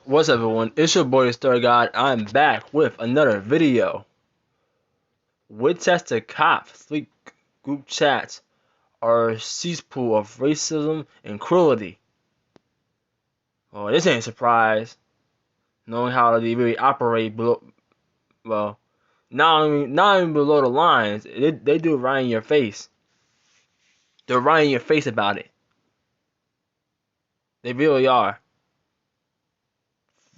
What's up, everyone? It's your boy, Star God. I'm back with another video. Winchester cops leak group chats are a cesspool of racism and cruelty. Well, this ain't a surprise, knowing how they really operate below. Well, not even below the lines. They do it right in your face. They're right in your face about it. They really are.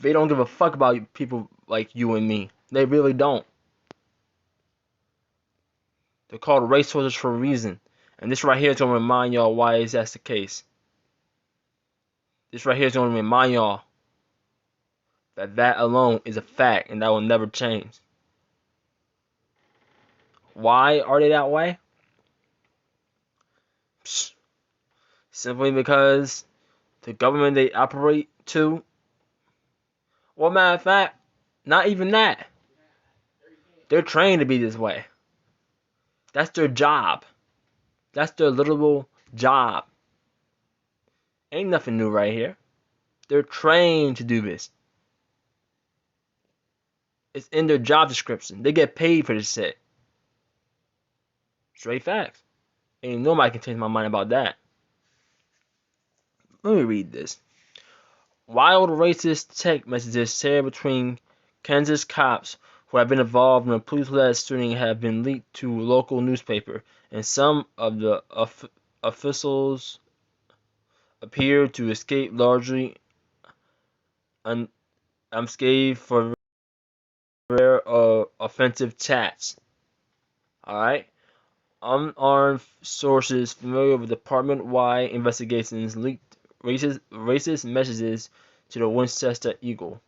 They don't give a fuck about people like you and me. They really don't. They're called raceholders for a reason. And this right here is going to remind y'all why that's the case. This right here is going to remind y'all that alone is a fact and that will never change. Why are they that way? Simply because the government they operate to. Well, matter of fact, not even that. They're trained to be this way. That's their job. That's their literal job. Ain't nothing new right here. They're trained to do this. It's in their job description. They get paid for this shit. Straight facts. Ain't nobody can change my mind about that. Let me read this. Wild racist text messages shared between Kansas cops who have been involved in a police-led shooting have been leaked to a local newspaper, and some of the officials appear to escape largely unscathed for rare offensive chats. Alright? Unarmed sources familiar with department-wide investigations leaked racist messages to the Winchester Eagle.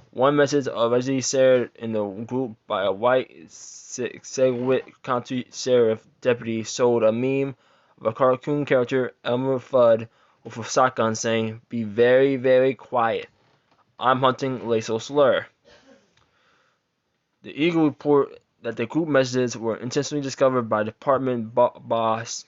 One message allegedly shared in the group by a white Sedgwick County Sheriff deputy showed a meme of a cartoon character, Elmer Fudd, with a shotgun saying, "Be very, very quiet. I'm hunting racial slur." The Eagle report that the group messages were intentionally discovered by department bosses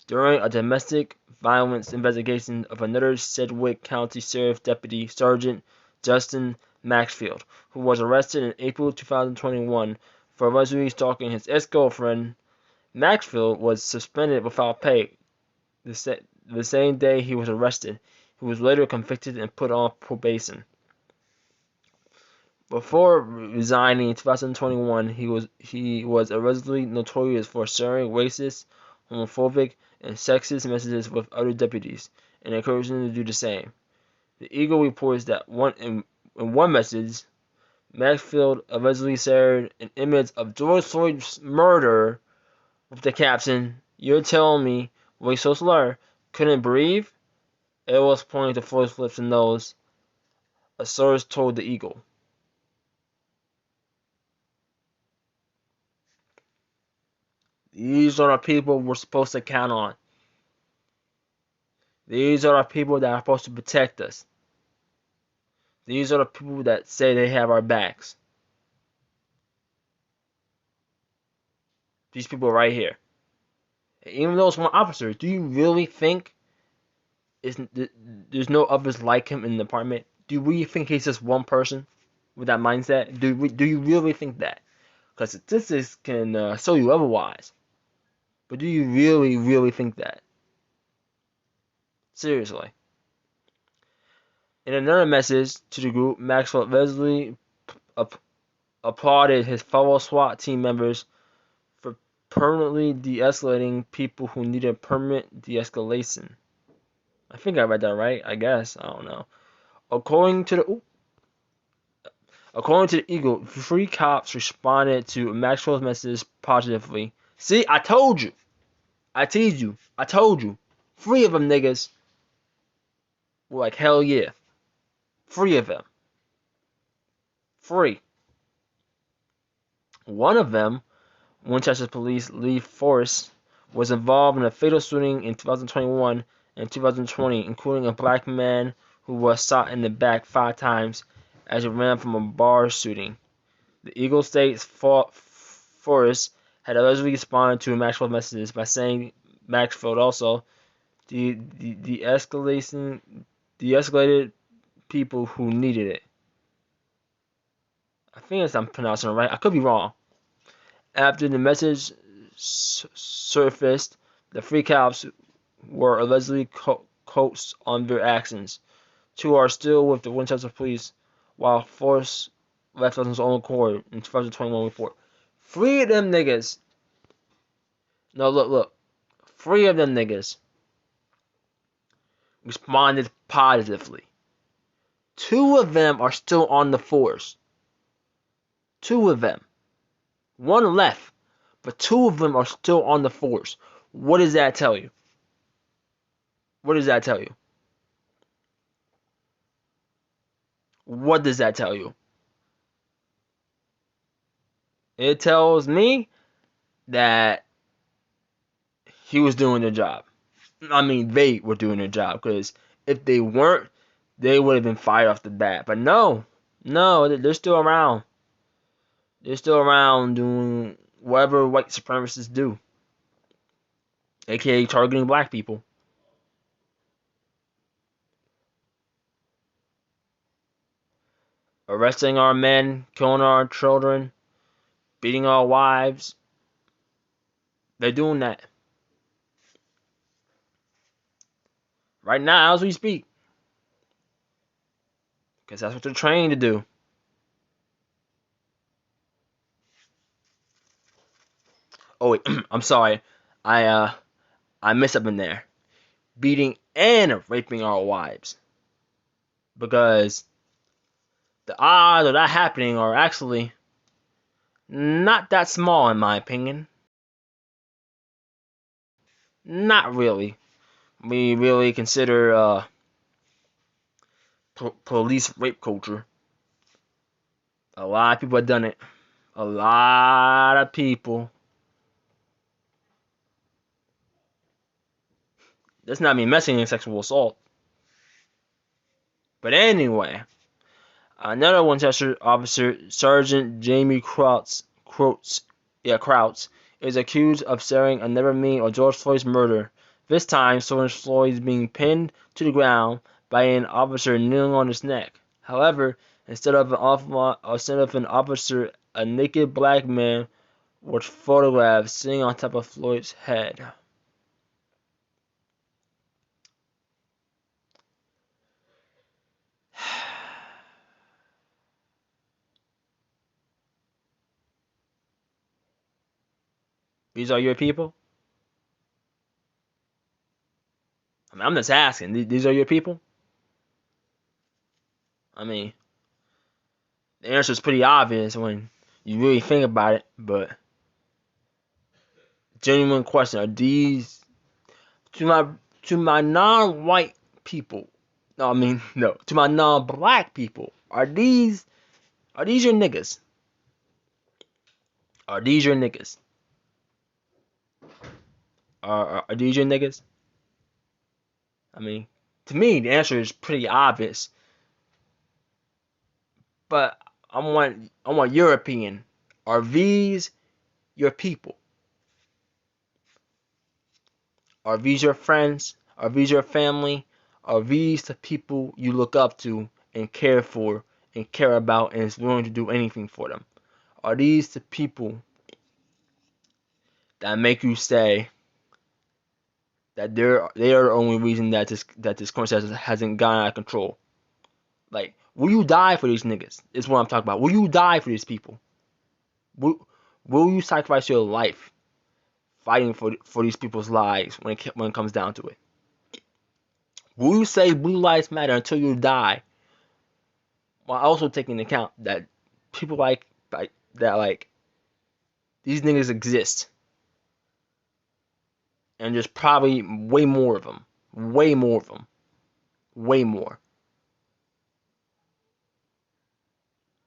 during a domestic violence investigation of another Sedgwick County Sheriff Deputy Sergeant Justin Maxfield, who was arrested in April 2021 for allegedly stalking his ex-girlfriend. Maxfield was suspended without pay the same day he was arrested. He was later convicted and put on probation. Before resigning in 2021, he was allegedly notorious for sharing racist, homophobic, and sexist messages with other deputies, and encouraging them to do the same. The Eagle reports that in one message, Maxfield allegedly shared an image of George Floyd's murder with the caption, "You're telling me racial slur couldn't breathe?" It was pointing to Floyd's lips and nose, a source told the Eagle. These are the people we're supposed to count on. These are the people that are supposed to protect us. These are the people that say they have our backs. These people right here. And even though it's one officer, do you really think there's no others like him in the department? Do we think he's just one person with that mindset? Do you really think that? Because statistics can show you otherwise. But do you really think that? Seriously. In another message to the group, Maxwell Wesley applauded his fellow SWAT team members for permanently de-escalating people who needed permanent de-escalation. I think I read that right. I guess. I don't know. According to the Eagle, 3 cops responded to Maxwell's message positively. See, I told you. I teased you. I told you. 3 of them niggas were like, hell yeah. 3 of them. 3. One of them, Winchester Police Lee Forrest, was involved in a fatal shooting in 2021 and 2020, including a black man who was shot in the back 5 times as he ran from a bar shooting. The Eagle states Forrest had allegedly responded to Maxwell's messages by saying Maxfield also de-escalated people who needed it. I think I'm pronouncing it right. I could be wrong. After the message surfaced, the three cops were allegedly coached on their actions. Two are still with the Winchester police, while Force left on his own accord in 2021 report. Three of them niggas. No, look. Three of them niggas responded positively. Two of them are still on the force. Two of them. One left, but two of them are still on the force. What does that tell you? What does that tell you? What does that tell you? It tells me that he was doing their job. I mean, they were doing their job, because if they weren't, they would have been fired off the bat. But no, they're still around. They're still around doing whatever white supremacists do, aka targeting black people. Arresting our men, killing our children, beating our wives. They're doing that right now as we speak, because that's what they're trained to do. Oh wait, I'm sorry, I messed up in there. Beating and raping our wives, because the odds of that happening are actually not that small, in my opinion. Not really. We really consider police rape culture. A lot of people have done it. A lot of people. That's not me mentioning sexual assault. But anyway, another Winchester officer, Sergeant Jamie Krauts, is accused of sharing another mean of George Floyd's murder. This time, George Floyd is being pinned to the ground by an officer kneeling on his neck. However, instead of an officer, a naked black man was photographed sitting on top of Floyd's head. These are your people? I mean, I'm just asking. These are your people? I mean, the answer is pretty obvious when you really think about it, but genuine question: are these to my non-white people? No, I mean no. To my non-black people, are these your niggas? Are these your niggas? Are these your niggas? I mean, to me, the answer is pretty obvious. But I want your opinion. Are these your people? Are these your friends? Are these your family? Are these the people you look up to and care for and care about and is willing to do anything for them? Are these the people that make you say that they are the only reason that this conversation hasn't gone out of control? Like, will you die for these niggas? Is what I'm talking about. Will you die for these people? Will you sacrifice your life fighting for these people's lives when it comes down to it? Will you say blue lives matter until you die, while also taking into account that people like these niggas exist, and there's probably way more of them, way more,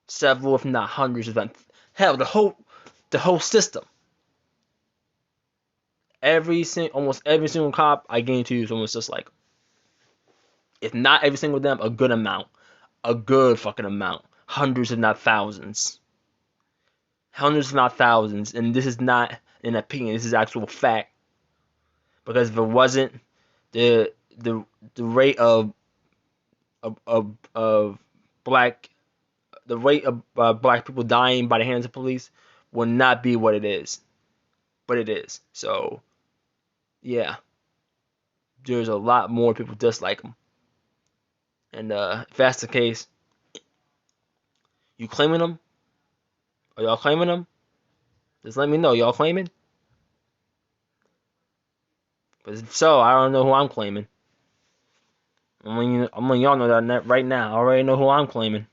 several if not hundreds of them. Hell, the whole system. Almost every single cop, I guarantee you, is almost just like, if not every single them, a good amount, a good fucking amount, hundreds if not thousands, and this is not an opinion. This is actual fact. Because if it wasn't, the rate of of black the rate of black people dying by the hands of police will not be what it is, but it is. So yeah, there's a lot more people dislike him, and if that's the case, you claiming them? Are y'all claiming them? Just let me know. Y'all claiming? But if so, I don't know who I'm claiming. I'm letting y'all know that right now. I already know who I'm claiming.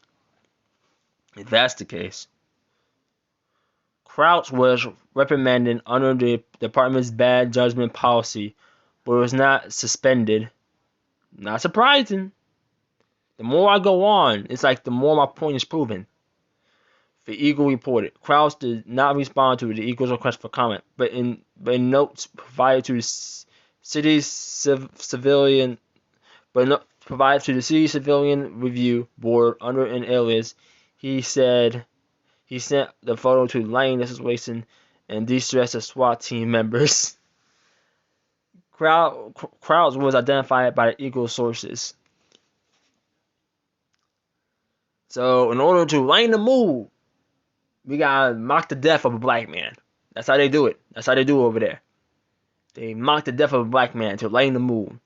If that's the case. Crouch was reprimanded under the department's bad judgment policy, but was not suspended. Not surprising. The more I go on, it's like the more my point is proven. The Eagle reported. Crouch did not respond to the Eagle's request for comment, but in notes provided to the city's civilian review board under an alias, he said he sent the photo to lighten the situation and de-stress the SWAT team members. Crouch was identified by the Eagle sources. So in order to lighten the mood, we gotta mock the death of a black man. That's how they do it. That's how they do it over there. They mock the death of a black man to lighten the mood,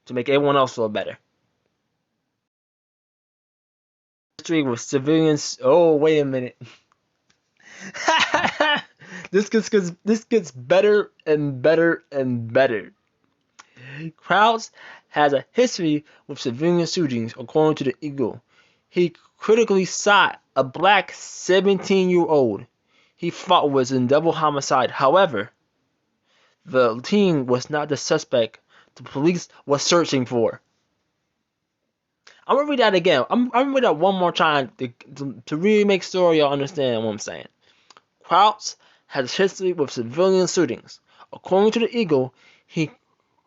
to make everyone else feel better. History with civilians. Oh, wait a minute. This gets better and better and better. Crouch has a history with civilian shootings, according to the Eagle. He critically shot a black 17-year-old he thought was in double homicide. However, the teen was not the suspect the police was searching for. I'm gonna read that again. I'm gonna read that one more time to really make sure y'all understand what I'm saying. Crouch has history with civilian shootings. According to the Eagle, he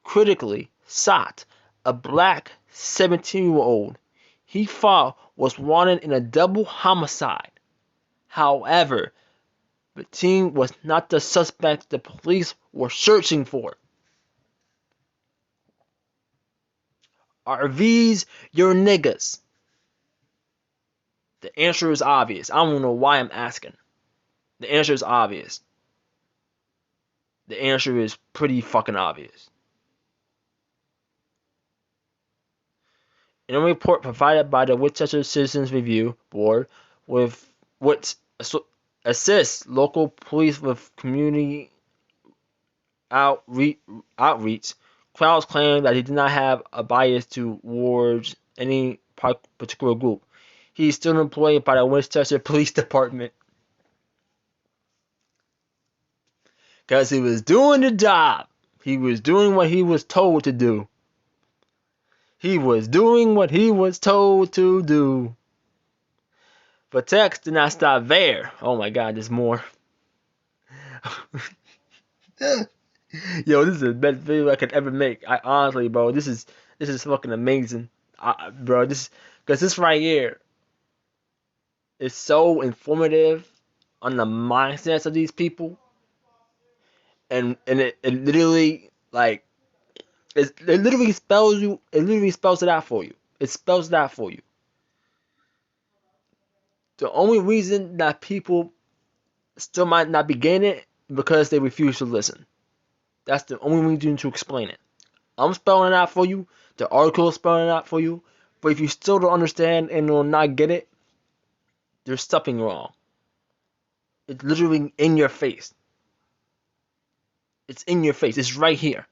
critically shot a black 17-year-old he thought was wanted in a double homicide. However, the teen was not the suspect the police were searching for. Are these your niggas? The answer is obvious. I don't know why I'm asking. The answer is obvious. The answer is pretty fucking obvious. In a report provided by the Winchester Citizens Review Board, which assists local police with community outreach, Crouch claimed that he did not have a bias towards any particular group. He is still employed by the Winchester Police Department because he was doing the job. He was doing what he was told to do. He was doing what he was told to do. But text did not stop there. Oh my god, there's more. Yo, this is the best video I could ever make. I honestly, bro, this is fucking amazing. Bro, because this right here is so informative on the mindsets of these people. And it literally, like, it literally spells it out for you. It spells it out for you. The only reason that people still might not be getting it is because they refuse to listen. That's the only reason to explain it. I'm spelling it out for you. The article is spelling it out for you. But if you still don't understand and will not get it, there's something wrong. It's literally in your face. It's in your face. It's right here.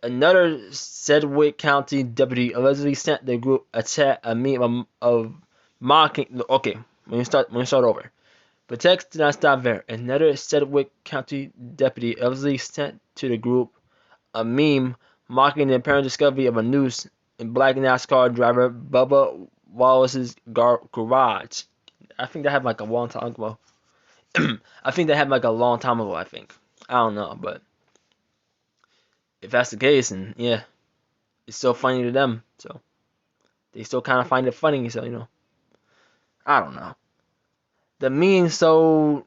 Another Sedgwick County deputy allegedly sent the group a meme of mocking. Okay, let me start over. But text did not stop there. Another Sedgwick County deputy allegedly sent to the group a meme mocking the apparent discovery of a noose in black NASCAR driver Bubba Wallace's garage. I think that happened like a long time ago. I think I don't know, but if that's the case, and yeah, it's still funny to them, so they still kind of find it funny, so, you know, I don't know. The meme so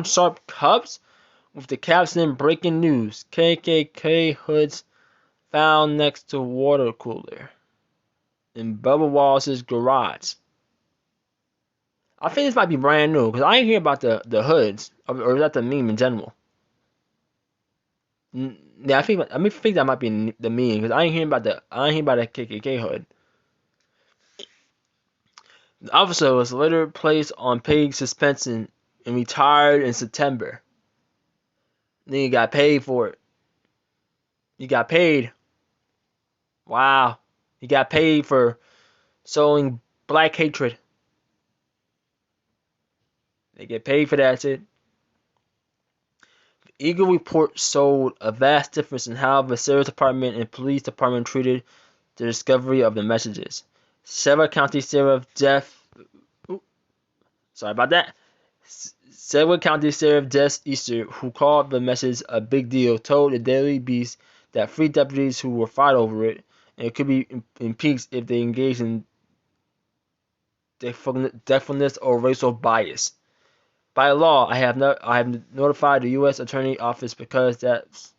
Sharp Cubs with the caption breaking news. KKK hoods found next to water cooler in Bubba Wallace's garage. I think this might be brand new because I ain't hear about the hoods, or is that the meme in general? Yeah, I think that might be the meme because I ain't hearing about the KKK hood. The officer was later placed on paid suspension and retired in September. Then he got paid for it. He got paid. Wow. He got paid for sowing black hatred. They get paid for that shit. The Eagle report showed a vast difference in how the Sheriff's Department and Police Department treated the discovery of the messages. Several County Sheriff Several County Sheriff Jeff Easter, who called the message a big deal, told the Daily Beast that 3 deputies who were fired over it and could be impeached if they engaged in deafness or racial bias. By law, I have notified the U.S. Attorney Office because that's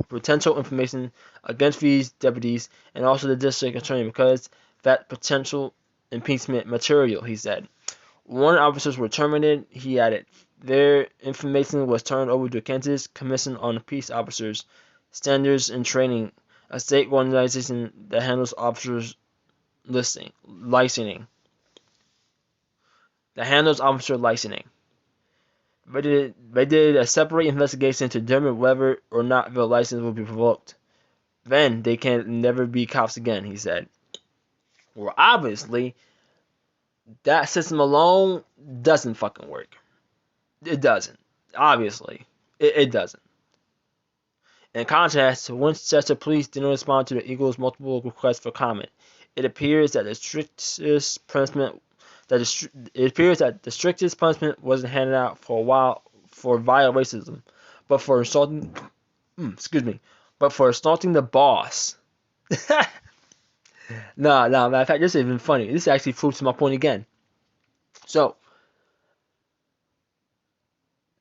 potential information against these deputies and also the district attorney because that potential impeachment material, he said. 1 officers were terminated, he added. Their information was turned over to Kansas Commission on Peace Officers Standards and Training, a state organization that handles officers licensing. They did a separate investigation to determine whether or not the license will be revoked. Then they can never be cops again, he said. Well, obviously, that system alone doesn't fucking work. It doesn't. Obviously, it doesn't. In contrast, Winchester Police didn't respond to the Eagles' multiple requests for comment. It appears that the strictest punishment wasn't handed out for a while for vile racism, but for assaulting the boss. Matter of fact, this is even funny. This actually proves my point again. So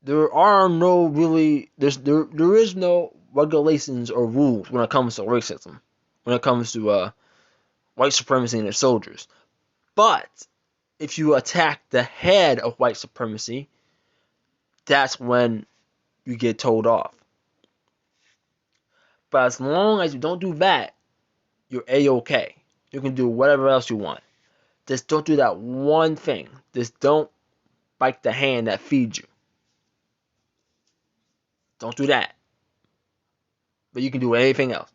there is no regulations or rules when it comes to racism, when it comes to white supremacy and its soldiers. But if you attack the head of white supremacy, that's when you get told off. But as long as you don't do that, you're A-okay. You can do whatever else you want. Just don't do that one thing. Just don't bite the hand that feeds you. Don't do that. But you can do anything else.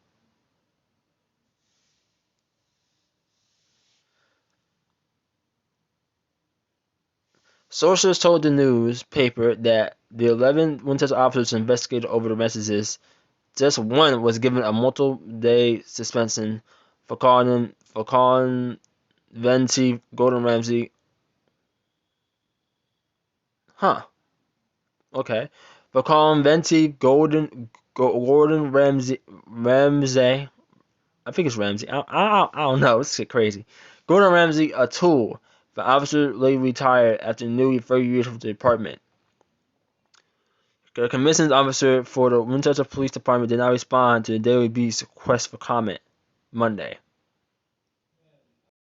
Sources told the newspaper that the 11 Winchester officers investigated over the messages. Just 1 was given a multiple-day suspension for calling then-Chief Gordon Ramsay. Okay. For calling then-Chief Gordon Ramsay. I think it's Ramsay. I don't know. It's crazy. Gordon Ramsay a tool. The officer later retired after nearly 30 years with the department. The commissioned officer for the Winchester Police Department did not respond to the Daily Beast's request for comment Monday.